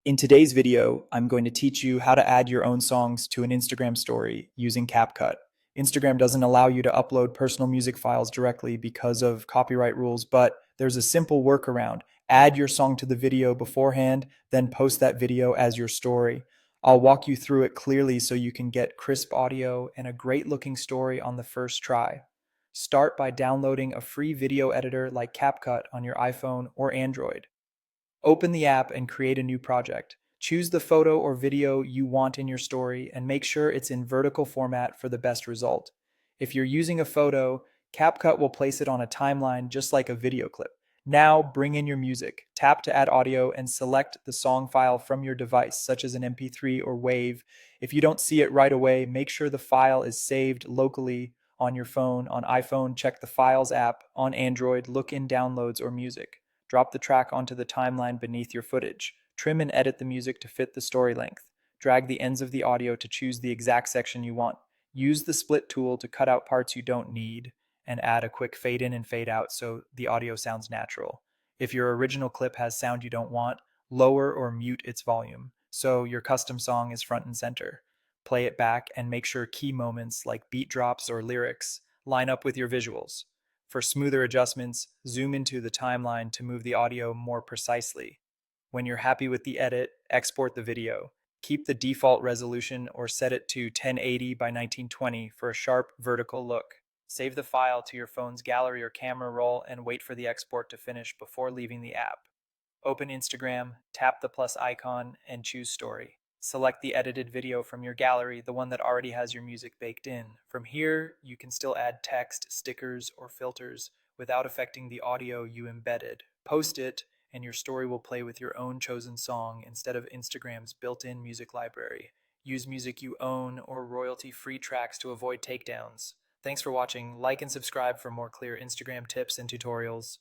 In today's video, I'm going to teach you how to add your own songs to an Instagram story using CapCut. Instagram doesn't allow you to upload personal music files directly because of copyright rules, but there's a simple workaround. Add your song to the video beforehand, then post that video as your story. I'll walk you through it clearly so you can get crisp audio and a great looking story on the first try. Start by downloading a free video editor like CapCut on your iPhone or Android. Open the app and create a new project. Choose the photo or video you want in your story and make sure it's in vertical format for the best result. If you're using a photo, CapCut will place it on a timeline just like a video clip. Now bring in your music. Tap to add audio and select the song file from your device, such as an MP3 or WAV. If you don't see it right away, make sure the file is saved locally on your phone. On iPhone, check the Files app. On Android, look in Downloads or Music. Drop the track onto the timeline beneath your footage. Trim and edit the music to fit the story length. Drag the ends of the audio to choose the exact section you want. Use the split tool to cut out parts you don't need and add a quick fade in and fade out so the audio sounds natural. If your original clip has sound you don't want, lower or mute its volume so your custom song is front and center. Play it back and make sure key moments like beat drops or lyrics line up with your visuals. For smoother adjustments, zoom into the timeline to move the audio more precisely. When you're happy with the edit, export the video. Keep the default resolution or set it to 1080 by 1920 for a sharp vertical look. Save the file to your phone's gallery or camera roll and wait for the export to finish before leaving the app. Open Instagram, tap the plus icon, and choose Story. Select the edited video from your gallery, the one that already has your music baked in. From here, you can still add text, stickers, or filters without affecting the audio you embedded. Post it, and your story will play with your own chosen song instead of Instagram's built-in music library. Use music you own or royalty-free tracks to avoid takedowns. Thanks for watching. Like and subscribe for more clear Instagram tips and tutorials.